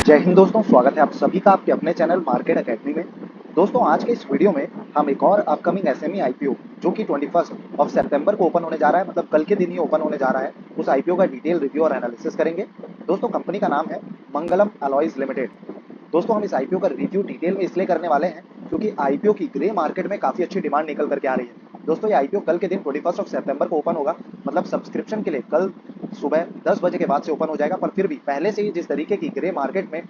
जय हिंद दोस्तों, स्वागत है आप सभी का आपके अपने चैनल मार्केट एकेडमी में। दोस्तों आज के इस वीडियो में हम एक और अपकमिंग एसएमई आईपीओ जो कि 21 ऑफ सितंबर को ओपन होने जा रहा है, मतलब कल के दिन ही ओपन होने जा रहा है, उस आईपीओ का डिटेल रिव्यू और एनालिसिस करेंगे। दोस्तों कंपनी का नाम है मंगलम अलॉयज लिमिटेड। दोस्तों हम इस आईपीओ का रिव्यू डिटेल में इसलिए करने वाले हैं क्योंकि आईपीओ की ग्रे मार्केट में काफ़ी अच्छी डिमांड निकल करके आ रही है। दोस्तों ये आईपीओ कल के दिन 21 ऑफ सितंबर को ओपन होगा, मतलब सब्सक्रिप्शन के लिए कल सुबह 10 बजे के बाद से ओपन हो जाएगा। पर फिर भी पहले से ही जिस तरीके की ग्रे मार्केट में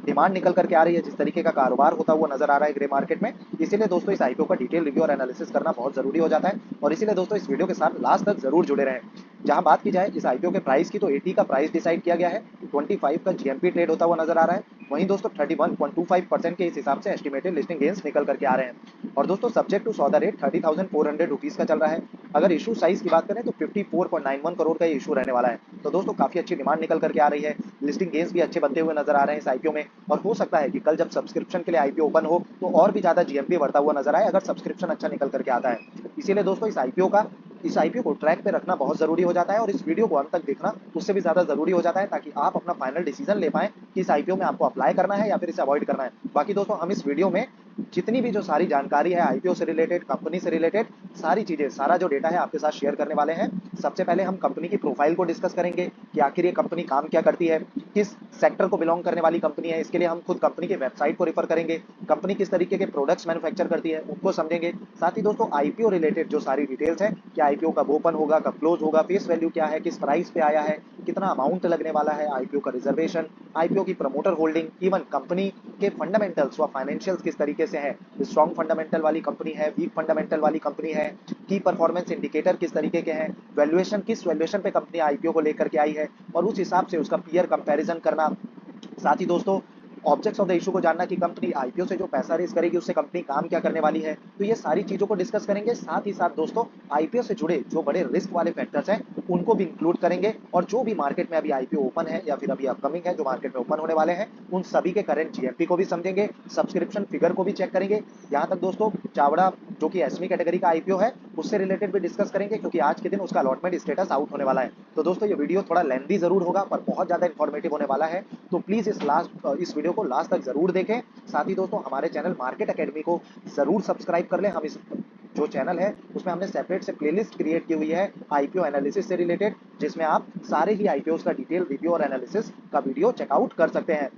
डिमांड निकल करके आ रही है, जिस तरीके का कारोबार होता हुआ नजर आ रहा है ग्रे मार्केट में, इसीलिए दोस्तों इस आईपीओ का डिटेल रिव्यू और एनालिसिस करना बहुत जरूरी हो जाता है। और इसीलिए दोस्तों इस वीडियो के साथ लास्ट तक जरूर जुड़े रहें। जहां बात की जाए इस आईपीओ के प्राइस की, तो 80 का प्राइस डिसाइड किया गया है, 25 का जीएमपी ट्रेड होता हुआ नजर आ रहा है। वहीं दोस्तों 31.25% के इस हिसाब से एस्टिमेटेड लिस्टिंग गेंस निकल करके आ रहे हैं। और दोस्तों सब्जेक्ट टू सौदा रेट 30,400 रुपीज का चल रहा है। अगर इशू साइज की बात करें तो 54.91 करोड़ का ये इशू रहने वाला है। तो दोस्तों काफी अच्छी डिमांड निकल करके आ रही है, लिस्टिंग गेंस भी अच्छे बनते हुए नजर आ रहे हैं इस आईपीओ में। और हो सकता है कि कल जब सब्सक्रिप्शन के लिए आईपीओ ओपन हो तो और भी ज्यादा जीएमपी बढ़ता हुआ नजर आए, अगर सब्सक्रिप्शन अच्छा निकल करके आता है। इसीलिए दोस्तों इस आईपीओ को ट्रैक पे रखना बहुत जरूरी हो जाता है, और इस वीडियो को अंत तक देखना उससे भी ज्यादा जरूरी हो जाता है, ताकि आप अपना फाइनल डिसीजन ले पाएं कि इस आईपीओ में आपको अप्लाई करना है या फिर इसे अवॉइड करना है। बाकी दोस्तों हम इस वीडियो में जितनी भी जो सारी जानकारी है आईपीओ से रिलेटेड, कंपनी से रिलेटेड, सारी चीजें, सारा जो डेटा है आपके साथ शेयर करने वाले हैं। सबसे पहले हम कंपनी की प्रोफाइल को डिस्कस करेंगे कि आखिर ये कंपनी काम क्या करती है, किस सेक्टर को बिलोंग करने वाली कंपनी है। इसके लिए हम खुद कंपनी की वेबसाइट को रेफर करेंगे, कंपनी किस तरीके के प्रोडक्ट्स मैन्युफैक्चर करती है उनको समझेंगे। साथ ही दोस्तों आईपीओ रिलेटेड जो सारी डिटेल्स है कि आईपीओ कब ओपन होगा, कब क्लोज होगा, फेस वैल्यू क्या है, किस प्राइस पे आया है, कितना अमाउंट लगने वाला है, आईपीओ का रिजर्वेशन, आईपीओ की प्रमोटर होल्डिंग, इवन कंपनी के फंडामेंटल्स व फाइनेंशियल्स किस तरीके से है, स्ट्रॉन्ग फंडामेंटल वाली कंपनी है, वीक फंडामेंटल वाली कंपनी है, की परफॉर्मेंस इंडिकेटर किस तरीके के हैं, वैल्यूएशन किस वैल्यूएशन पे कंपनी आईपीओ को लेकर के आई है, और उस हिसाब से उसका पीयर कंपैरिजन करना। साथ ही दोस्तों ऑब्जेक्ट्स ऑफ द इशू को जानना कि कंपनी आईपीओ से जो पैसा रेज करेगी उससे कंपनी काम क्या करने वाली है। तो ये सारी चीजों को डिस्कस करेंगे। साथ ही साथ दोस्तों आईपीओ से जुड़े जो बड़े रिस्क वाले फैक्टर्स हैं उनको भी इंक्लूड करेंगे, और जो भी मार्केट में अभी आईपीओ ओपन है या फिर अभी अपकमिंग है जो मार्केट में ओपन होने वाले हैं, उन सभी के करंट जीएमपी को भी समझेंगे, सब्सक्रिप्शन फिगर को भी चेक करेंगे। यहाँ तक दोस्तों चावड़ा जो कि एसमी कैटेगरी का आईपीओ है उससे रिलेटेड भी डिस्कस करेंगे, क्योंकि आज के दिन उसका अलॉटमेंट स्टेटस आउट होने वाला है। तो दोस्तों ये वीडियो थोड़ा लेंथी जरूर होगा पर बहुत ज्यादा इन्फॉर्मेटिव होने वाला है, तो प्लीज इस वीडियो को लास्ट तक जरूर देखें। साथ ही दोस्तों हमारे चैनल मार्केट एकेडमी को जरूर सब्सक्राइब कर लें। हम इस जो चैनल है उसमें हमने सेपरेट से प्लेलिस्ट क्रिएट की हुई है आईपीओ एनालिसिस से रिलेटेड, जिसमें आप सारे ही आईपीओ का डिटेल रिव्यू और एनालिसिस का वीडियो चेकआउट कर सकते हैं।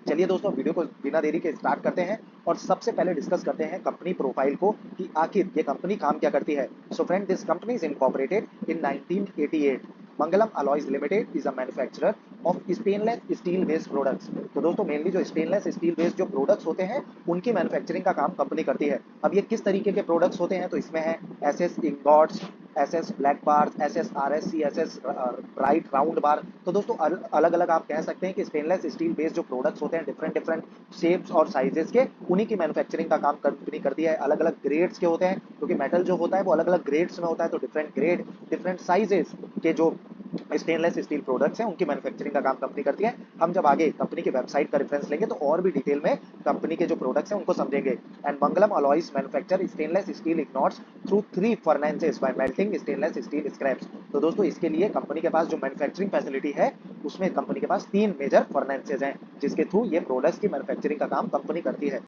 चलिए दोस्तों वीडियो को बिना देरी के स्टार्ट करते हैं, और सबसे पहले डिस्कस करते हैं कंपनी प्रोफाइल को कि आखिर ये कंपनी काम क्या करती है। So friend, this company is incorporated in 1988। Mangalam alloys limited is a manufacturer of stainless steel based products. तो दोस्तों मेनली जो स्टेनलेस स्टील बेस्ड जो प्रोडक्ट्स होते हैं उनकी मैन्युफैक्चरिंग का काम कंपनी करती है। अब ये किस तरीके के प्रोडक्ट्स होते हैं, तो इसमें है एसएस इंगॉट्स, एसएस ब्लैक बार, SS RSC, SS bright round बार। तो दोस्तों अलग अलग आप कह सकते हैं कि स्टेनलेस स्टील बेस्ड जो प्रोडक्ट्स होते हैं डिफरेंट डिफरेंट शेप्स और साइजेस के, उन्हीं की मैन्युफैक्चरिंग का काम कंपनी करती है। अलग अलग ग्रेड्स के होते हैं, क्योंकि मेटल जो होता है वो अलग अलग ग्रेड्स में होता है, तो डिफरेंट ग्रेड डिफरेंट साइजेस के जो स्टेनलेस स्टील प्रोडक्ट्स हैं उनकी मैन्युफैक्चरिंग का काम कंपनी करती है। हम जब आगे कंपनी की वेबसाइट का रेफरेंस लेंगे तो और भी डिटेल में कंपनी के जो प्रोडक्ट्स हैं उनको समझेंगे। And Mangalam alloys manufacture stainless steel ingots through 3 furnaces by melting stainless steel scraps. तो दोस्तों इसके लिए कंपनी के पास जो मैन्युफैक्चरिंग फैसिलिटी है उसमें कंपनी के पास 3 मेजर फर्नेसेस हैं, जिसके थ्रू ये प्रोडक्ट्स की मैन्युफैक्चरिंग का काम कंपनी करती है।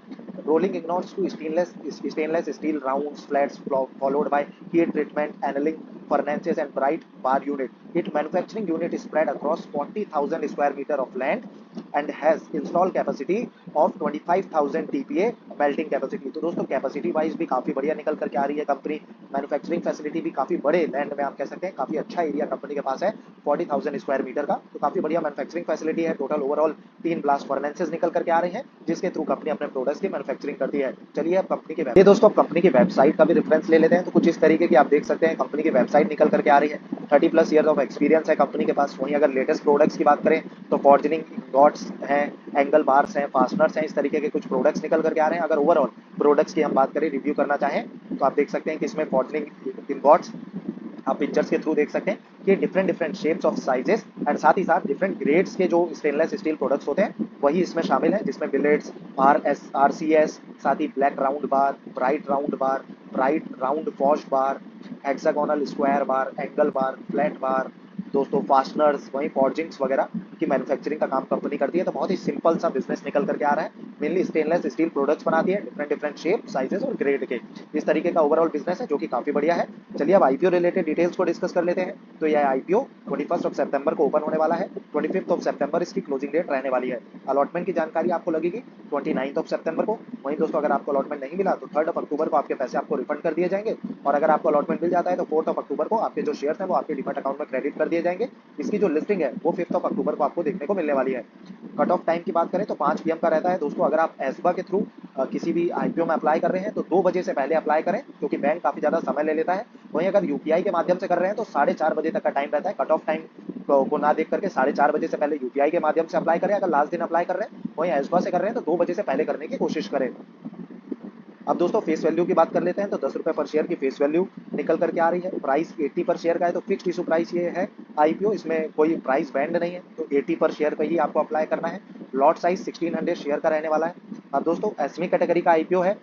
Rolling ingots to stainless steel rounds flats followed by heat treatment, annealing furnaces and bright bar unit. Its manufacturing unit is spread across 40,000 square meter of land and has installed capacity of 25,000 TPA melting capacity। तो दोस्तों capacity wise भी काफी बढ़िया निकल करके आ रही है company. Manufacturing facility भी काफी बड़े लैंड में आप कह सकते हैं, काफी अच्छा एरिया कंपनी के पास है 40,000 स्क्वायर मीटर का, तो काफी बढ़िया मैन्युफैक्चरिंग फैसिलिटी है। टोटल ओवरऑल 3 ब्लास्ट फर्नेसेस निकल करके आ रहे हैं, जिसके थ्रू कंपनी अपने प्रोडक्ट्स की मैन्युफैक्चरिंग करती है। चलिए अब कंपनी के दोस्तों कंपनी की वेबसाइट का भी रेफरेंस ले लेते हैं, तो कुछ इस तरीके की आप देख सकते हैं कंपनी की वेबसाइट निकल करके आ रही है। 30+ ईयर ऑफ एक्सपीरियंस है कंपनी के पास। वहीं अगर लेटेस्ट प्रोडक्ट्स की बात करें तो फॉर्जनिंग इंगॉट्स हैं, एंगल बार्स हैं, फास्टनर्स हैं, इस तरीके के कुछ प्रोडक्ट्स निकल करके आ रहे हैं। अगर ओवरऑल प्रोडक्ट्स की हम बात करें, रिव्यू करना चाहें, तो आप देख सकते हैं कि इसमें फॉर्जनिंग इंगॉट्स आप पिक्चर्स के थ्रू देख सकते हैं कि different different shapes of sizes and साथ ही साथ डिफरेंट ग्रेड्स के जो स्टेनलेस स्टील प्रोडक्ट्स होते हैं वही इसमें शामिल है, जिसमें बिलेट्स, आरसीएस, साथ ही black round bar, bright round फॉश bar, hexagonal square bar, angle bar, flat bar, दोस्तों फास्टनर्स, वहीं फॉर्जिंग्स वगैरह की मैन्युफैक्चरिंग का काम कंपनी करती है। तो बहुत ही सिंपल सा बिजनेस निकल करके आ रहा है। मेनली स्टेनलेस स्टील प्रोडक्ट्स बनाती है, डिफरेंट डिफरेंट शेप, साइजेस और ग्रेड के। इस तरीके का ओवरऑल बिजनेस है जो कि काफी बढ़िया है। चलिए अब आईपीओ रिलेटेड डिटेल्स को डिस्कस कर लेते हैं। तो यह आईपीओ 21 सितंबर को ओपन होने वाला है। 25 सितंबर इसकी क्लोजिंग डेट रहने वाली है। अलॉटमेंट की जानकारी आपको लगेगी 29 सितंबर को। वहीं दोस्तों अगर आपको अलॉटमेंट नहीं मिला तो 3 अक्टूबर को आपके पैसे आपको रिफंड कर दिए जाएंगे, और अगर आपको अलॉटमेंट मिल जाता है तो 4 अक्टूबर को आपके जो शेयर हैं वो आपके डिमैट अकाउंट में क्रेडिट कर दिए जाएंगे। इसकी जो लिस्टिंग है वो 5 अक्टूबर को आपको देखने को मिलने वाली है। कट ऑफ टाइम की बात करें तो 5 PM का रहता है दोस्तों। अगर आप एसबा के थ्रू किसी भी आईपीओ में अप्लाई कर रहे हैं तो 2 बजे से पहले अप्लाई करें, क्योंकि बैंक काफी ज्यादा समय ले लेता है। वहीं अगर यूपीआई के माध्यम से कर रहे हैं तो 4:30 बजे तक का टाइम रहता है। कट ऑफ टाइम को ना देख करके 4:30 बजे से पहले यूपीआई के माध्यम से अप्लाई करें अगर लास्ट दिन अप्लाई कर रहे हैं। वहीं एसबा से कर रहे हैं तो 2 बजे से पहले करने की कोशिश करें। अब दोस्तों फेस वैल्यू की बात कर लेते हैं। तो 10 रुपए पर शेयर की फेस वैल्यू निकल करके आ रही है। प्राइस 80 पर शेयर का है, तो फिक्स्ड इशू प्राइस ये है आईपीओ, इसमें कोई प्राइस बैंड नहीं है। तो 80 पर शेयर पे ही आपको अप्लाई करना है। लॉट साइज 1600 शेयर का रहने वाला है। अब दोस्तों एसमी कैटेगरी का आईपीओ है,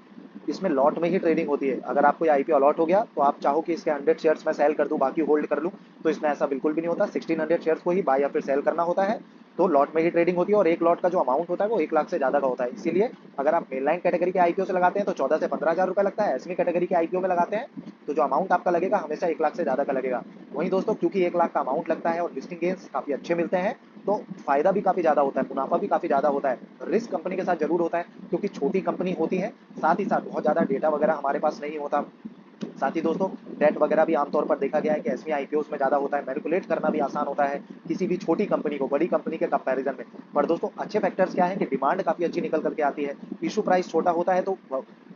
इसमें लॉट में ही ट्रेडिंग होती है। अगर आपको ये आईपीओ अलॉट हो गया तो आप चाहो कि इसके 100 शेयर्स में सेल कर दूं बाकी होल्ड कर लूं, तो इसमें ऐसा बिल्कुल भी नहीं होता। 1600 शेयर्स को ही बाय या फिर सेल करना होता है। तो लॉट में ही ट्रेडिंग होती है, और एक लॉट का जो अमाउंट होता है वो 1 लाख से ज्यादा का होता है। इसीलिए अगर आप मेन लाइन कैटेगरी के आईपीओ से लगाते हैं तो 14 से 15 हजार रुपए लगता है। एसमी कैटेगरी के आईपीओ में लगाते हैं तो जो अमाउंट आपका लगेगा हमेशा 1 लाख से ज्यादा का लगेगा। वहीं दोस्तों क्योंकि 1 लाख का अमाउंट लगता है और लिस्टिंग गेन्स काफी अच्छे मिलते हैं, तो फायदा भी काफी ज्यादा होता है, मुनाफा भी काफी ज्यादा होता है। रिस्क कंपनी के साथ जरूर होता है क्योंकि छोटी कंपनी होती है, साथ ही साथ बहुत ज्यादा डेटा वगैरह हमारे पास नहीं होता। साथ ही दोस्तों डेट वगैरह भी आमतौर पर देखा गया है कि एसबी आईपीओ में ज्यादा होता है। मैनिपुलेट करना भी आसान होता है किसी भी छोटी कंपनी को बड़ी कंपनी के कंपैरिजन में। पर दोस्तों अच्छे फैक्टर्स क्या है कि डिमांड काफी अच्छी निकल करके आती है। इशू प्राइस छोटा होता है तो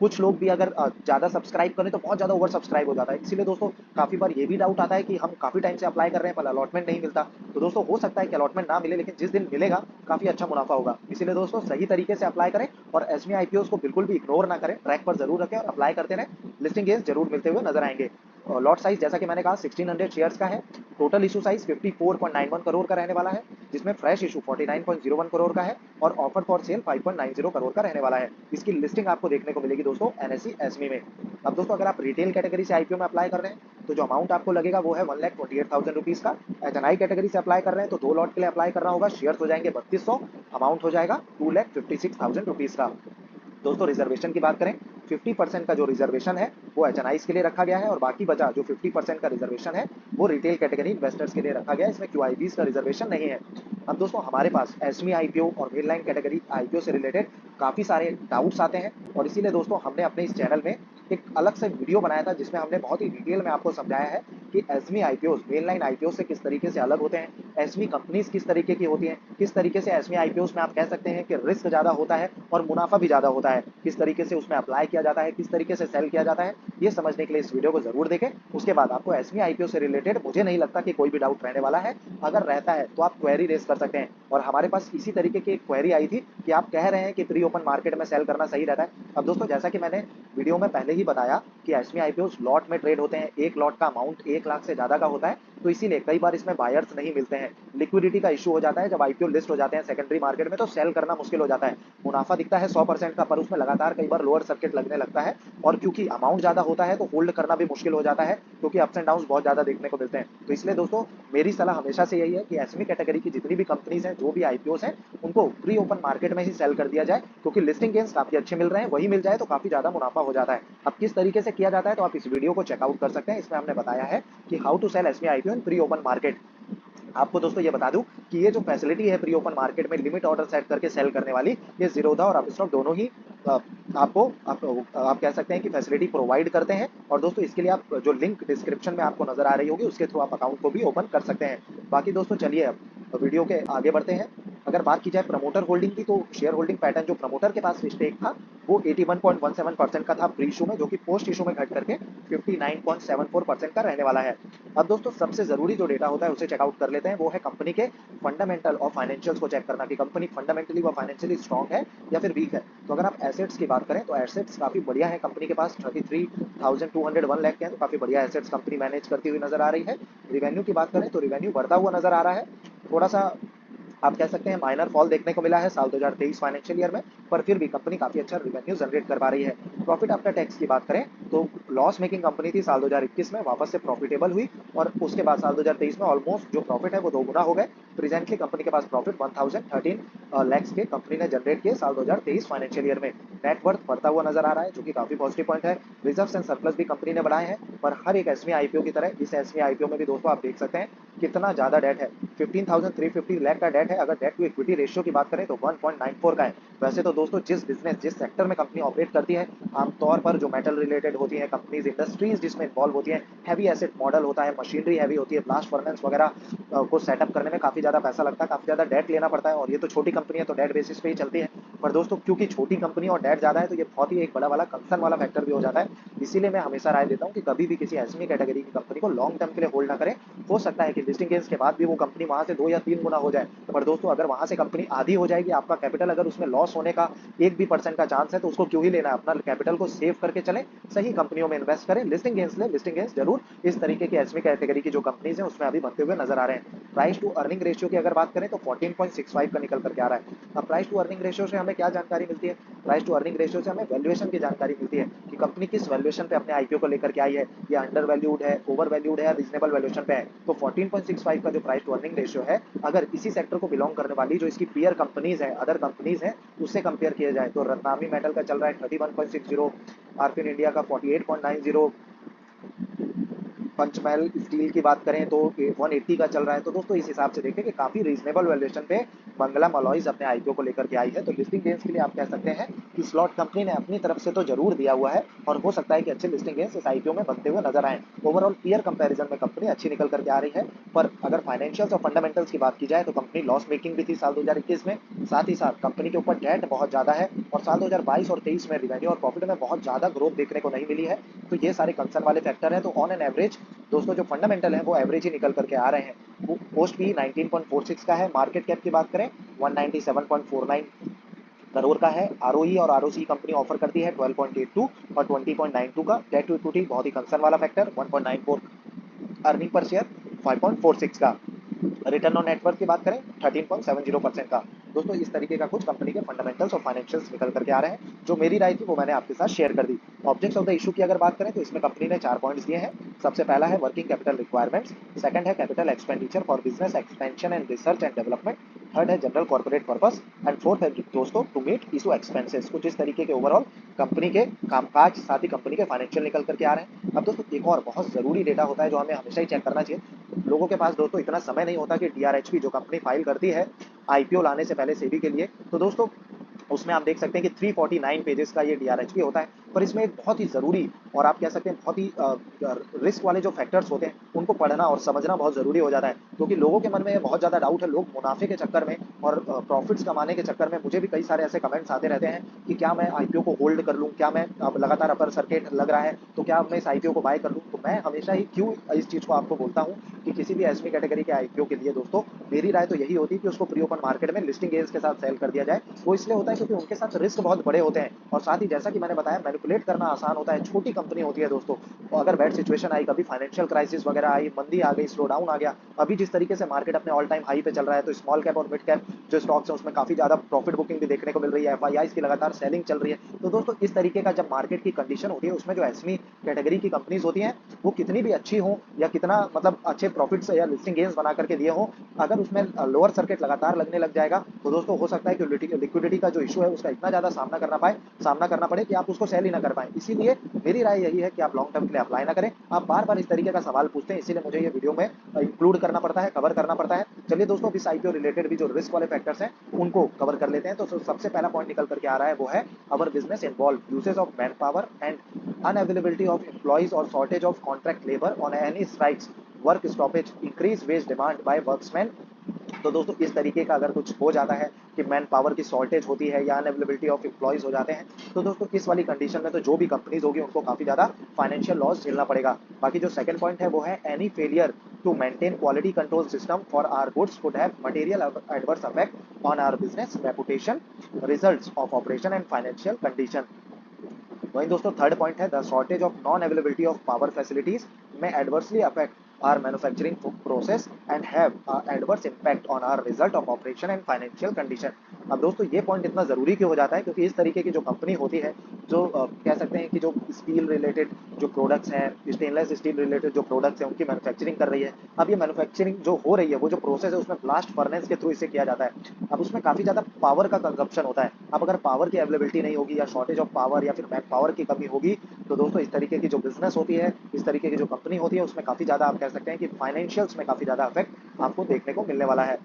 कुछ लोग भी अगर ज्यादा सब्सक्राइब करें तो बहुत ज्यादा ओवर सब्सक्राइब हो जाता है। इसीलिए दोस्तों काफी बार ये भी डाउट आता है कि हम काफी टाइम से अप्लाई कर रहे हैं पर अलॉटमेंट नहीं मिलता। तो दोस्तों हो सकता है कि अलॉटमेंट ना मिले, लेकिन जिस दिन मिलेगा काफी अच्छा मुनाफा होगा। इसीलिए दोस्तों सही तरीके से अप्लाई करें और एसबी आईपीओ को बिल्कुल भी इग्नोर ना करें, ट्रैक पर जरूर रखें और अप्लाई करते रहें। लिस्टिंग गेन्स जरूर मिलते हुए नजर आएंगे। लॉट साइज जैसा कि मैंने कहा 1600 शेयर्स का है। टोटल इशू साइज 54.91 करोड़ का रहने वाला है, जिसमें फ्रेश इशू 49.01 करोड़ का है और ऑफर फॉर सेल 5.90 करोड़ का रहने वाला है। इसकी लिस्टिंग आपको देखने को मिलेगी दोस्तों एनएसई एसमी में। अब दोस्तों अगर आप रिटेल कैटेगरी से आईपीओ में अप्लाई कर रहे हैं तो जो अमाउंट आपको लगेगा वो है 1,28,000 रुपीज का। एचएनआई कैटेगरी से अप्लाई कर रहे हैं तो 2 लॉट के लिए अप्लाई करना होगा। शेयर्स हो जाएंगे 3200, अमाउंट हो जाएगा 2,56,000 रुपीज का। दोस्तों रिजर्वेशन की बात करें, 50% का जो रिजर्वेशन है वो एचएनआईज के लिए रखा गया है, और बाकी बचा जो 50% का रिजर्वेशन है वो रिटेल कैटेगरी इन्वेस्टर्स के लिए रखा गया है। इसमें क्यूआईबीज का रिजर्वेशन नहीं है। अब दोस्तों हमारे पास एसमी आईपीओ और मेन लाइन कैटेगरी आईपीओ से रिलेटेड काफी सारे डाउट्स आते हैं, और इसीलिए दोस्तों हमने अपने इस चैनल में एक अलग से वीडियो बनाया था जिसमें हमने बहुत ही डिटेल में आपको समझाया है कि एसमी आईपीओ मेन लाइन आईपीओ से किस तरीके से अलग होते हैं, एसमी कंपनीज किस तरीके की होती हैं, किस तरीके से एसमी आईपीओ में आप कह सकते हैं कि रिस्क ज्यादा होता है और मुनाफा भी ज्यादा होता है, किस तरीके से उसमें अप्लाई किया जाता है, किस तरीके से सेल किया जाता है। ये समझने के लिए इस वीडियो को जरूर देखें। उसके बाद आपको एसमी आईपीओ से रिलेटेड मुझे नहीं लगता कि कोई भी डाउट रहने वाला है। अगर रहता है तो आप क्वेरी रेस कर सकते हैं, और हमारे पास इसी तरीके की एक क्वेरी आई थी कि आप कह रहे हैं कि प्री ओपन मार्केट में सेल करना सही रहता है। अब दोस्तों जैसा कि मैंने वीडियो में पहले ही बताया कि एसमी आईपीओ लॉट में ट्रेड होते हैं, एक लॉट का अमाउंट 1 लाख से ज्यादा का होता है, तो इसीलिए कई बार इसमें बायर्स नहीं मिलते हैं। लिक्विडिटी का इशू हो जाता है जब आईपीओ लिस्ट हो जाते हैं सेकेंडरी मार्केट में, तो सेल करना मुश्किल हो जाता है। मुनाफा दिखता है 100% का, पर उसमें लगातार कई बार लोअर सर्किट लगने लगता है, और क्योंकि अमाउंट ज्यादा होता है तो होल्ड करना भी मुश्किल हो जाता है, क्योंकि अप्स एंड डाउन बहुत ज्यादा देखने को मिलते हैं। तो इसलिए दोस्तों मेरी सलाह हमेशा से यही है कि एसमी कैटेगरी की जितनी भी कंपनीज हैं, जो भी आईपीओ हैं, उनको प्री ओपन मार्केट में ही सेल कर दिया जाए, क्योंकि लिस्टिंग गेन्स काफी अच्छे मिल रहे हैं, वही मिल जाए तो काफी ज्यादा मुनाफा हो जाता है। अब किस तरीके से किया जाता है तो आप इस वीडियो को चेकआउट कर सकते हैं। इसमें हमने बताया है कि how to sell SME IPO in pre open market. आपको दोस्तों ये बता दूं कि ये जो फैसिलिटी है प्री ओपन मार्केट में लिमिट ऑर्डर सेट करके सेल करने वाली, ये जीरोधा और अपस्टॉक दोनों ही आपको आप कह सकते हैं कि फैसिलिटी प्रोवाइड करते हैं। और दोस्तों इसके लिए आप जो लिंक डिस्क्रिप्शन में आपको नजर आ रही होगी उसके थ्रू आप अकाउंट को भी ओपन कर सकते हैं। बाकी दोस्तों चलिए अब वीडियो के आगे बढ़ते हैं। अगर बात की जाए प्रमोटर होल्डिंग की, तो शेयर होल्डिंग पैटर्न जो प्रमोटर के पास स्टेक था वो 81.17% का था प्री इशू में, जो कि पोस्ट इशू में घट करके 59.74% का रहने वाला है। अब दोस्तों सबसे जरूरी जो डेटा होता है उसे चेकआउट कर लेते हैं, वो है कंपनी के फंडामेंटल और फाइनेंशियल्स को चेक करना कि कंपनी फंडामेंटली व फाइनेंशियली स्ट्रॉन्ग है या फिर वीक है। तो अगर आप एसेट्स की बात करें तो एसेट्स काफी बढ़िया है कंपनी के पास, 33,201 लाख के हैं, तो काफी बढ़िया एसेट्स कंपनी मैनेज करती हुई नजर आ रही है। रिवेन्यू की बात करें तो रिवेन्यू बढ़ता हुआ नजर आ रहा है, थोड़ा सा आप कह सकते हैं माइनर फॉल देखने को मिला है साल 2023 फाइनेंशियल ईयर में, पर फिर भी कंपनी काफी अच्छा रेवेन्यू जनरेट कर पा रही है। प्रॉफिट आफ्टर टैक्स की बात करें तो लॉस मेकिंग कंपनी थी साल 2021 में, वापस से प्रॉफिटेबल हुई और उसके बाद साल 2023 में ऑलमोस्ट जो प्रॉफिट है वो दोगुना हो गए। प्रेजेंटली कंपनी के पास प्रॉफिट 1013 लैक्स के कंपनी ने जनरेट किए साल 2023 फाइनेंशियल ईयर में। नेट वर्थ बढ़ता हुआ नजर आ रहा है जो कि काफी पॉजिटिव पॉइंट है। रिजर्व्स एंड सरप्लस भी कंपनी ने बढ़ाए हैं, पर हर एक एसमी आईपीओ की तरह इस एसमी आईपीओ में भी दोस्तों आप देख सकते हैं कितना ज्यादा डेट है। 15,350 लाख का डेट है। अगर डेट टू इक्विटी रेशियो की बात करें तो 1.94 का है। वैसे तो दोस्तों जिस बिजनेस जिस सेक्टर में कंपनी ऑपरेट करती है, आमतौर पर जो मेटल रिलेटेड होती है कंपनीज, इंडस्ट्रीज जिसमें इन्वॉल्व होती है, हैवी एसेट मॉडल होता है, मशीनरी हैवी होती है, ब्लास्ट फर्नेस वगैरह को सेटअप करने में काफी ज्यादा पैसा लगता है, काफी ज्यादा डेट लेना पड़ता है, और ये तो छोटी कंपनी है तो डेट बेसिस पे ही चलती है। पर दोस्तों क्योंकि छोटी कंपनी और डेट ज्यादा है तो ये बहुत ही एक बड़ा वाला कंसर्न वाला फैक्टर भी हो जाता है। इसीलिए मैं हमेशा राय देता हूँ कि कभी भी किसी एसएमई कैटेगरी की कंपनी को लॉन्ग टर्म के लिए होल्ड ना करें। हो सकता है कि लिस्टिंग गेन्स के बाद भी वो कंपनी वहां से 2 या 3 गुना हो जाए, पर दोस्तों अगर वहां से कंपनी आधी हो जाएगी, आपका कैपिटल अगर उसमें लॉस होने का 1% का चांस है तो उसको क्यों ही लेना है। अपना कैपिटल को सेव करके चलें, सही कंपनियों में इन्वेस्ट करें, लिस्टिंग गेन्स लें। लिस्टिंग गेन्स जरूर इस तरीके की एसएमई कैटेगरी की जो कंपनीज हैं उसमें अभी बनते हुए नजर आ रहे हैं। प्राइस टू अर्निंग रेशियो की अगर बात करें तो 14.65 का निकल करके आ रहा है। अब प्राइस टू अर्निंग रेशियो से हमें क्या जानकारी मिलती है? प्राइस टू अर्निंग रेशियो से हमें वैल्यूएशन की जानकारी मिलती है कि कंपनी किस वैल्यूएशन पे अपने आईपीओ को लेकर के आई है, ये अंडर वैल्यूड है, ओवर वैल्यूड है, रीजनेबल वैल्यूएशन पे है। तो 14.65 का जो प्राइस टू अर्निंग रेशियो है, अगर इसी सेक्टर को बिलोंग करने वाली जो इसकी पीयर कंपनीज है, अदर कंपनीज है, उससे कंपेयर किया जाए तो रत्नामी मेटल का चल रहा है 31.60, आरफिन इंडिया का 48.90, पंचमहल स्टील की बात करें तो 180 का चल रहा है। तो दोस्तों इस हिसाब से देखें कि काफी रीजनेबल वैल्यूएशन पे मंगलम अलॉयज अपने आईपीओ को लेकर के आई है। तो लिस्टिंग गेन्स के लिए आप कह सकते हैं कि स्लॉट कंपनी ने अपनी तरफ से तो जरूर दिया हुआ है और हो सकता है कि अच्छे लिस्टिंग गेन्स इस आईपीओ में बनते हुए नजर आए। ओवरऑल पीयर कंपैरिजन में कंपनी अच्छी निकल करके आ रही है, पर अगर फाइनेंशियल्स और फंडामेंटल्स की बात की जाए तो कंपनी लॉस मेकिंग भी थी साल 2021 में। साथ ही साथ कंपनी के ऊपर डेट बहुत ज्यादा है और साल 2022 और 23 में रिवेन्यू और प्रॉफिट में बहुत ज्यादा ग्रोथ देखने को नहीं मिली है। तो ये सारे कंसर्न वाले फैक्टर हैं। तो ऑन एन एवरेज दोस्तों जो फंडामेंटल है वो एवरेज ही निकल करके आ रहे हैं। पोस्ट भी 19.46 का है। मार्केट कैप की बात करें 197.49 करोड़ का है। आरओई और आरओसी कंपनी ऑफर करती है 12.82 और 20.92 का। डेट टू इक्विटी बहुत ही कंसर्न वाला फैक्टर 1.94, अर्निंग पर शेयर 5.46 का। रिटर्न ऑन नेटवर्थ की बात करें 13.70% का। दोस्तों इस तरीके का कुछ कंपनी के फंडामेंटल्स और फाइनेंशियल्स निकल करके आ रहे हैं। जो मेरी राय थी वो मैंने आपके साथ शेयर कर दी। ऑब्जेक्ट्स ऑफ द इशू की अगर बात करें तो इसमें कंपनी ने 4 पॉइंट्स दिए हैं। सबसे पहला है वर्किंग कैपिटल रिक्वायरमेंट्स, सेकंड है capital expenditure for business expansion and research and development, third है general corporate purpose and fourth है दोस्तों टू मीट इशू एक्सपेंसेस। कुछ इस तरीके के ओवरऑल कंपनी के कामकाज साथ ही कंपनी के फाइनेंशियल निकल करके आ रहे हैं। अब दोस्तों एक और बहुत जरूरी डेटा होता है जो हमें हमेशा ही चेक करना चाहिए। लोगों के पास दोस्तों इतना समय नहीं होता कि डीआरएचपी जो कंपनी फाइल करती है आईपीओ लाने से पहले सेबी के लिए, तो दोस्तों उसमें आप देख सकते हैं कि 349 पेजेस का ये डीआरएचपी होता है। पर इसमें एक बहुत ही जरूरी और आप कह सकते हैं बहुत ही रिस्क वाले जो फैक्टर्स होते हैं उनको पढ़ना और समझना बहुत जरूरी हो जाता है, क्योंकि लोगों के मन में बहुत ज्यादा डाउट है। लोग मुनाफे के चक्कर में और प्रॉफिट्स कमाने के चक्कर में, मुझे भी कई सारे ऐसे कमेंट्स आते रहते हैं कि क्या मैं आईपीओ को होल्ड कर लूं, क्या मैं अब लगातार अपर सर्किट लग रहा है तो क्या मैं इस आईपीओ को बाय कर लूं। तो मैं हमेशा ही क्यों इस चीज को आपको बोलता हूं कि किसी भी एसमी कैटेगरी के आईपीओ के लिए दोस्तों मेरी राय तो यही होती है कि उसको प्री ओपन मार्केट में लिस्टिंग गेन्स के साथ सेल कर दिया जाए। वो इसलिए होता है क्योंकि उनके साथ रिस्क बहुत बड़े होते हैं और साथ ही जैसा कि मैंने बताया मैनिपुलेट करना आसान होता है। छोटी कंपनी होती है दोस्तों, और अगर बैड सिचुएशन आई, कभी फाइनेंशियल क्राइसिस वगैरह आई, मंदी आ गई, स्लो डाउन आ गया, अभी जिस तरीके से मार्केट अपने ऑल टाइम हाई पे चल रहा है, तो स्मॉल कैप और मिड कैप जो स्टॉक्स है उसमें काफी ज्यादा प्रॉफिट बुकिंग भी देखने को मिल रही है, एफआईआईस की लगातार सेलिंग चल रही है। तो दोस्तों इस तरीके का जब मार्केट की कंडीशन होती है उसमें जो एसमी कैटेगरी की कंपनीज होती हैं वो कितनी भी अच्छी हो या कितना मतलब अच्छे प्रॉफिट्स या लिस्टिंग गेन्स बना करके दिए हो, अगर उसमें लोअर सर्किट लगातार लगने लग जाएगा तो दोस्तों हो सकता है कि लिक्विडिटी का जो इशू है उसका इतना ज्यादा सामना करना पड़े कि आप उसको सेल ही ना कर पाए। इसीलिए मेरी राय यही है कि आप लॉन्ग टर्म के लिए अप्लाई ना करें। आप बार बार इस तरीके का सवाल पूछते हैं, इसीलिए मुझे ये वीडियो में इंक्लूड करना पड़ता है, कवर करना पड़ता है। चलिए दोस्तों इस आईपीओ रिलेटेड भी जो रिस्क वाले फैक्टर्स हैं उनको कवर कर लेते हैं। तो सबसे पहला पॉइंट निकल करके आ रहा है वो है our business involve usage of man power and unavailability of employees और shortage of contract labour on any strikes, work stoppage, increase wage demand by workmen. तो दोस्तों इस तरीके का अगर कुछ हो जाता है कि मैन पावर की शॉर्टेज होती है या अनअवेलेबिलिटी ऑफ एम्प्लॉइज हो जाते हैं, तो दोस्तों इस वाली कंडीशन में तो जो भी कंपनीज होगी उनको काफी ज्यादा फाइनेंशियल लॉस झेलना पड़ेगा। बाकी जो सेकंड पॉइंट है वो है any failure to maintain quality control system for our goods could have material adverse effect on our business reputation, results of operation and financial condition. वहीं दोस्तों थर्ड पॉइंट है the shortage of non availability of power facilities में adversely affect our manufacturing process and have adverse impact on our result of operation and financial condition। अब दोस्तों ये point इतना जरूरी क्यों हो जाता है, क्योंकि इस तरीके की जो कंपनी होती है, जो कह सकते हैं कि जो स्टील रिलेटेड जो प्रोडक्ट्स हैं, स्टेनलेस स्टील रिलेटेड जो प्रोडक्ट्स हैं, उनकी मैन्युफैक्चरिंग कर रही है। अब ये मैन्युफैक्चरिंग जो हो रही है, वो जो प्रोसेस है उसमें ब्लास्ट फर्नेस के थ्रू इसे किया जाता है। अब उसमें काफी ज्यादा पावर का कंजप्शन होता है। अब अगर पावर की अवेलेबिलिटी नहीं होगी या शॉर्टेज ऑफ पावर या फिर मैन पावर की कमी होगी, तो दोस्तों इस तरीके की जो बिजनेस होती है, इस तरीके की जो कंपनी होती है, उसमें काफी ज्यादा आप कह सकते हैं कि फाइनेंशियल्स में काफी ज्यादा इफेक्ट आपको देखने को मिलने वाला है।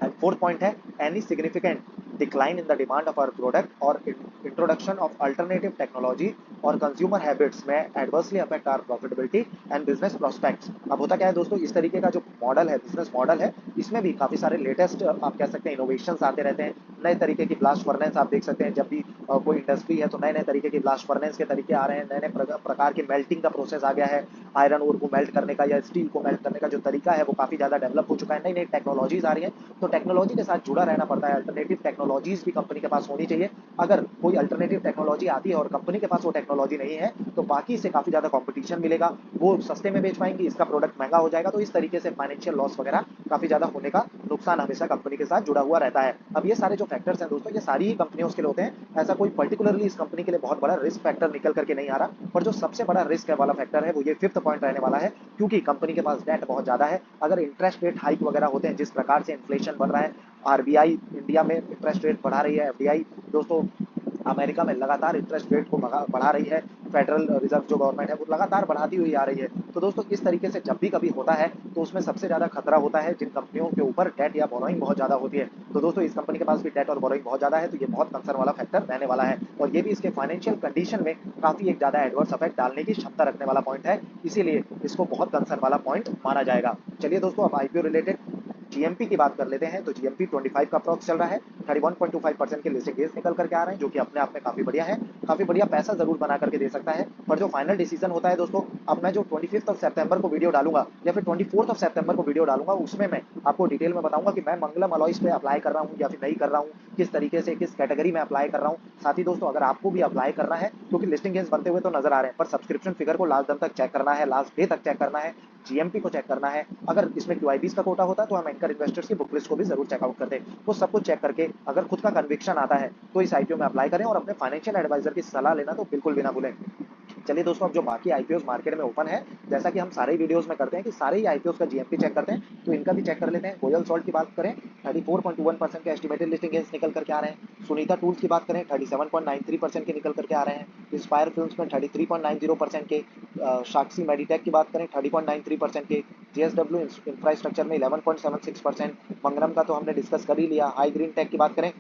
एंड फोर्थ पॉइंट है any significant decline in the demand of our product or introduction of alternative technology or consumer habits में adversely affect our profitability and business prospects. अब होता क्या है दोस्तों, इस तरीके का जो मॉडल है, बिजनेस मॉडल है, इसमें भी काफी सारे लेटेस्ट आप कह सकते हैं इनोवेशंस आते रहते हैं। नए तरीके की ब्लास्ट फर्नेस आप देख सकते हैं, जब भी कोई इंडस्ट्री है तो नए नए तरीके की ब्लास्ट फर्नेस के तरीके आ रहे हैं, नए नए प्रकार की मेल्टिंग का प्रोसेस आ गया है। आयरन ओर को मेल्ट करने का या स्टील को मेल्ट करने का जो तरीका है वो काफी ज्यादा डेवलप हो चुका है। नई नई टेक्नोलॉजीज आ रही है, तो टेक्नोलॉजी के साथ जुड़ा रहना पड़ता है। अल्टरनेटिव टेक्नोलॉजीज भी कंपनी के पास होनी चाहिए। अगर कोई अल्टरनेटिव टेक्नोलॉजी आती है और कंपनी के पास वो टेक्नोलॉजी नहीं है, तो बाकी से काफी ज्यादा कंपटीशन मिलेगा, वो सस्ते में बेच पाएंगे, इसका प्रोडक्ट महंगा हो जाएगा। तो इस तरीके से फाइनेंशियल लॉस वगैरह काफी ज्यादा होने का नुकसान हमेशा कंपनी के साथ जुड़ा हुआ रहता है। अब ये सारे जो फैक्टर्स हैं दोस्तों, ये सारी ही कंपनियों के लिए होते हैं। ऐसा कोई पर्टिकुलरली इस कंपनी के लिए बहुत बड़ा रिस्क फैक्टर निकल करके नहीं आ रहा, पर जो सबसे बड़ा रिस्क वाला फैक्टर है वो ये फिफ्थ पॉइंट रहने वाला है, क्योंकि कंपनी के पास डेट बहुत ज्यादा है। अगर इंटरेस्ट रेट हाइक वगैरह होते हैं, जिस प्रकार से इन्फ्लेशन बढ़ रहा है, आरबीआई इंडिया में इंटरेस्ट रेट बढ़ा रही है, एफडीआई दोस्तों अमेरिका में लगातार इंटरेस्ट रेट को बढ़ा रही है, फेडरल रिजर्व जो गवर्नमेंट है वो लगातार बढ़ाती हुई आ रही है। तो दोस्तों इस तरीके से जब भी कभी होता है, तो उसमें सबसे ज्यादा खतरा होता है जिन कंपनियों के ऊपर डेट या बोरोइंग बहुत ज्यादा होती है। तो दोस्तों इस कंपनी के पास भी डेट और बोरोइंग बहुत ज्यादा है, तो ये बहुत कंसर्न वाला फैक्टर रहने वाला है, और ये भी इसके फाइनेंशियल कंडीशन में काफी एक ज्यादा एडवर्स इफेक्ट डालने की क्षमता रखने वाला पॉइंट है, इसीलिए इसको बहुत कंसर्न वाला पॉइंट माना जाएगा। चलिए दोस्तों, अब आईपीओ रिलेटेड जीएमपी की बात कर लेते हैं। तो जीएमपी 25 का अप्रॉक्स चल रहा है, 31.25% के लिस्टिंग गेंस निकल करके आ रहे हैं, जो कि अपने आप में काफी बढ़िया है, काफी बढ़िया पैसा जरूर बना करके दे सकता है। पर जो फाइनल डिसीजन होता है दोस्तों, अब मैं जो 25 सितंबर को वीडियो डालूंगा या फिर 24 सितंबर को वीडियो डालूंगा, उसमें मैं आपको डिटेल में बताऊंगा कि मैं मंगलम अलॉयज पे अप्लाई कर रहा हूँ या फिर नहीं कर रहा हूँ, किस तरीके से किस कैटेगरी में अप्लाई कर रहा हूँ। साथ ही दोस्तों अगर आपको भी अप्लाई करना है, क्योंकि लिस्टिंग गेंस बनते हुए तो नजर आ रहे हैं, पर सब्सक्रिप्शन फिगर को लास्ट दिन तक चेक करना है, लास्ट डे तक चेक करना है, जीएमपी को चेक करना है। अगर इसमें क्यूआईबीज का कोटा होता है तो हम एंकर इन्वेस्टर्स की बुक लिस्ट को भी जरूर चेकआउट करते हैं। वो सब कुछ चेक करके अगर खुद का कन्विक्शन आता है तो इस आईपीओ में अप्लाई करें, और अपने फाइनेंशियल एडवाइजर की सलाह लेना तो बिल्कुल भी ना भूलें। चलिए दोस्तों, अब जो बाकी आईपीओ मार्केट में ओपन है, जैसा कि हम सारे वीडियोस में करते हैं कि सारे ही आईपीओ का जीएमपी चेक करते हैं, तो इनका भी चेक कर लेते हैं। गोयल सॉल्ट की बात करें, 34.21% के एस्टिमेटेड लिस्टिंग गेंस निकल करके आ रहे हैं। सुनीता टूल्स की बात करें, 37.93% के निकल करके आ रहे हैं। इंस्पायर फिल्म्स में 33.90% के, साक्षी मेडिटेक की बात करें 30.93% के, जेएसडब्ल्यू इंफ्रास्ट्रक्चर में 11.76%, मंगरम का तो हमने डिस्कस कर ही लिया। हाई ग्रीन टेक की बात करें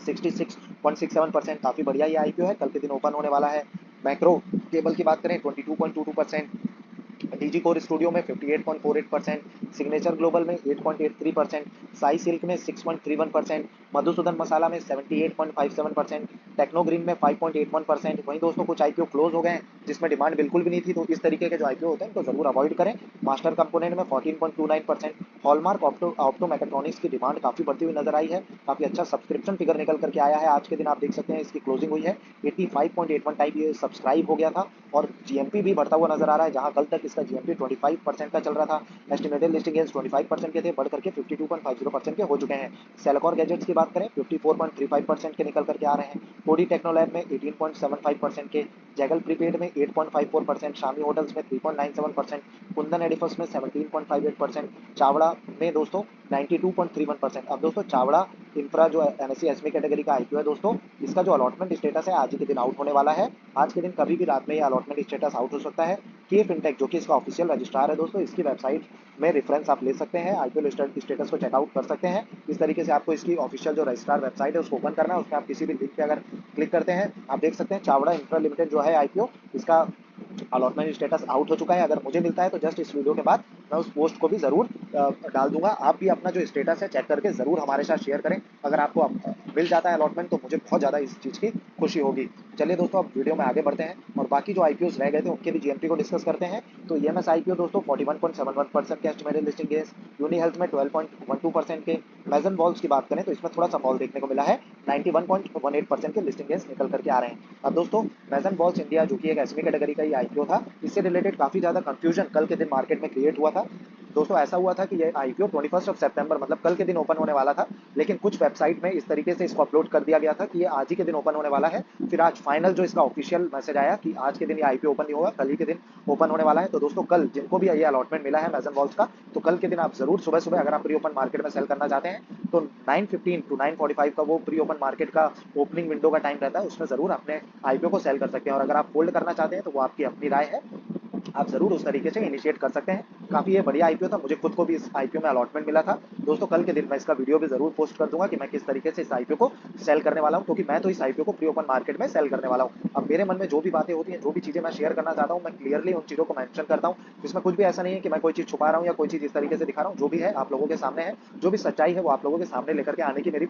66.67%, काफी बढ़िया ये आईपीओ है, कल के दिन ओपन होने वाला है। मैक्रो केबल की बात करें 22.22%, डीजी कोर स्टूडियो में 58.48%, सिग्नेचर ग्लोबल में 8.83%, साई सिल्क में 6.31%, मधुसूदन मसाला में 78.57%, टेक्नो ग्रीन में 5.81%। वहीं दोस्तों कुछ आईपीओ क्लोज हो गए हैं जिसमें डिमांड बिल्कुल भी नहीं थी, तो इस तरीके के जो आईपीओ होते हैं तो जरूर अवॉइड करें। मास्टर कंपोनेंट में 14.29%, हॉलमार्क ऑप्टो मैकेट्रॉनिक्स की डिमांड काफी बढ़ती हुई नजर आई है, काफी अच्छा सब्सक्रिप्शन फिगर निकल करके आया है। आज के दिन आप देख सकते हैं इसकी क्लोजिंग हुई है 85.81 टाइप ये सब्सक्राइब हो गया था, और जीएमपी भी बढ़ता हुआ नजर आ रहा है, जहां कल तक इसका जीएमपी 25% का चल रहा था। एस्टिमेटेड लिस्टिंग गेंस 25% के थे, बढ़ करके 52.50% के हो चुके हैं। सेलकॉर गैजेट्स की बात करें 54.35% के निकल करके आ रहे हैं। कोडी टेक्नोलैब में 18.75% के, जैगल प्रीपेड में 8.54%, शामी होटल्स में 3.97%, कुंदन एडिफस में 17.58%, चावड़ा में दोस्तों 92.31%। अब दोस्तों चावड़ा इंफ्रा जो एनएससी एसमी कैटेगरी का आईपीओ है दोस्तों, इसका जो अलॉटमेंट स्टेटस है आज ही के दिन आउट होने वाला है। आज के दिन कभी भी रात में ये अलॉटमेंट स्टेटस आउट हो सकता है। के फिनटेक जो कि इसका ऑफिशियल रजिस्ट्रार है दोस्तों, इसकी वेबसाइट में रेफरेंस आप ले सकते हैं, आईपीओ स्टेटस को चेकआउट कर सकते हैं। इस तरीके से आपको इसकी ऑफिशियल जो रजिस्ट्रार वेबसाइट है उसको ओपन करना है, उसमें आप किसी भी लिंक पे अगर क्लिक करते हैं, आप देख सकते हैं चावड़ा इंफ्रा लिमिटेड जो है आईपीओ, इसका अलॉटमेंट स्टेटस आउट हो चुका है। अगर मुझे मिलता है तो जस्ट इस वीडियो के बाद मैं उस पोस्ट को भी जरूर डाल दूंगा। आप भी अपना जो स्टेटस है चेक करके जरूर हमारे साथ शेयर करें। अगर आपको मिल जाता है अलॉटमेंट तो मुझे बहुत ज़्यादा इस चीज़ की खुशी होगी। चलिए दोस्तों, अब वीडियो में आगे बढ़ते हैं और बाकी जो आईपीओस रह गए थे उनके भी जीएमपी को डिस्कस करते हैं। तो ईएमएस आईपीओ दोस्तों 41.71% के estimated listing gains, Uni Health में 12.12% के, मेजन वॉल्स की बात करें तो इसमें थोड़ा सा फॉल देखने को मिला है, 91.18% के लिस्टिंग गेंस निकल करके आ रहे हैं। अब दोस्तों मेजन वॉल्स इंडिया जो कि एक एसमी कैटेगरी का ही आईपीओ था, इससे रिलेटेड काफी ज्यादा कंफ्यूजन कल के दिन मार्केट में क्रिएट हुआ था। था। दोस्तों ऐसा हुआ था कि ये आईपीओ 21 सितंबर मतलब कल के दिन ओपन होने वाला था, लेकिन कुछ वेबसाइट में इस तरीके से इसको अपलोड कर दिया गया था कि ये आज ही के दिन ओपन होने वाला है। फिर आज फाइनल जो इसका ऑफिशियल मैसेज आया कि आज के दिन ये आईपीओ ओपन नहीं होगा, कल ही के दिन ओपन होने वाला है। तो दोस्तों कल जिनको भी ये अलॉटमेंट मिला है मैजन वॉल्स का, तो कल के दिन आप जरूर सुबह सुबह अगर आप प्री ओपन मार्केट में सेल करना चाहते हैं तो 9:15 टू 9:45 का वो प्री ओपन मार्केट का ओपनिंग विंडो का टाइम रहता है, उसमें जरूर अपने आईपीओ को सेल कर सकते हैं। और अगर आप होल्ड करना चाहते हैं तो वो आपकी अपनी राय है, आप जरूर उस तरीके से इनिशिएट कर सकते हैं। काफी ये बढ़िया आईपीओ था, मुझे खुद को भी इस आईपीओ में अलॉटमेंट मिला था। दोस्तों कल के दिन मैं इसका वीडियो भी जरूर पोस्ट कर दूंगा कि मैं किस तरीके से इस आईपीओ को सेल करने वाला हूं, क्योंकि मैं तो इस आईपीओ को प्री ओपन मार्केट में सेल करने वाला हूं। अब मेरे मन में जो भी बातें होती हैं, जो भी चीजें मैं शेयर करना चाहता हूं, मैं क्लियरली उन चीजों को मेंशन करता हूं। इसमें कुछ भी ऐसा नहीं है कि मैं कोई चीज छुपा रहा हूं या कोई चीज इस तरीके से दिखा रहा हूं। जो भी है आप लोगों के सामने है, जो भी सच्चाई है वो आप लोगों के सामने लेकर के आने की मेरी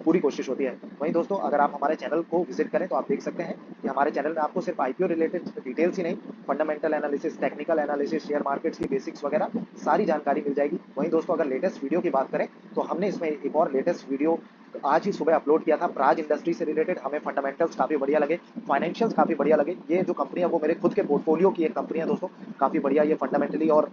पूरी कोशिश होती है। वहीं दोस्तों अगर आप हमारे चैनल को विजिट करें तो आप देख सकते हैं कि हमारे चैनल में आपको सिर्फ आईपीओ रिलेटेड डिटेल्स ही नहीं, fundamental analysis, technical analysis, share markets की बेसिक्स वगैरह सारी जानकारी मिल जाएगी। वहीं दोस्तों अगर लेटेस्ट वीडियो की बात करें तो हमने इसमें एक और लेटेस्ट वीडियो आज ही सुबह अपलोड किया था प्राज इंडस्ट्री से रिलेटेड। हमें फंडामेंटल्स काफी बढ़िया लगे, फाइनेंशियल्स काफी बढ़िया लगे। ये जो कंपनी है वो मेरे खुद के पोर्टफोलियो की एक कंपनी है दोस्तों, काफी बढ़िया ये फंडामेंटली और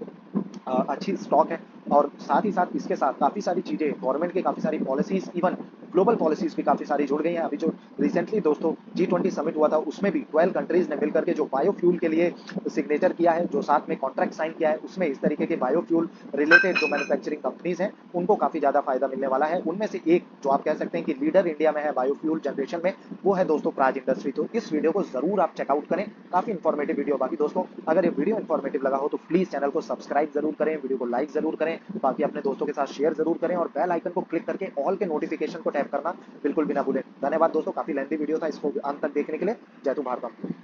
अच्छी स्टॉक है। और साथ ही साथ इसके साथ काफ़ी सारी चीज़ें, गवर्नमेंट की काफ़ी सारी पॉलिसीज़, इवन ग्लोबल पॉलिसीज़ भी काफ़ी सारी जुड़ गई हैं। अभी जो रिसेंटली दोस्तों G20 समिट हुआ था उसमें भी 12 कंट्रीज़ ने मिलकर के जो बायोफ्यूल के लिए सिग्नेचर किया है, जो साथ में कॉन्ट्रैक्ट साइन किया है, उसमें इस तरीके के बायोफ्यूल रिलेटेड जो मैन्युफैक्चरिंग कंपनीज़ हैं उनको काफ़ी ज़्यादा फायदा मिलने वाला है। उनमें से एक जो आप कह सकते हैं कि लीडर इंडिया में है बायोफ्यूल जनरेशन में, वो है दोस्तों प्राज इंडस्ट्री। तो इस वीडियो को जरूर आप चेकआउट करें, काफ़ी इन्फॉर्मेटिव वीडियो। बाकी दोस्तों अगर ये वीडियो इन्फॉर्मेटिव लगा हो तो प्लीज़ चैनल को सब्सक्राइब जरूर करें, वीडियो को लाइक जरूर करें, बाकी अपने दोस्तों के साथ शेयर जरूर करें और बेल आइकन को क्लिक करके ऑल के नोटिफिकेशन को टैप करना बिल्कुल भी ना भूलें। धन्यवाद दोस्तों, काफी लेंथी वीडियो था, इसको अंत तक देखने के लिए। जय तू भारत।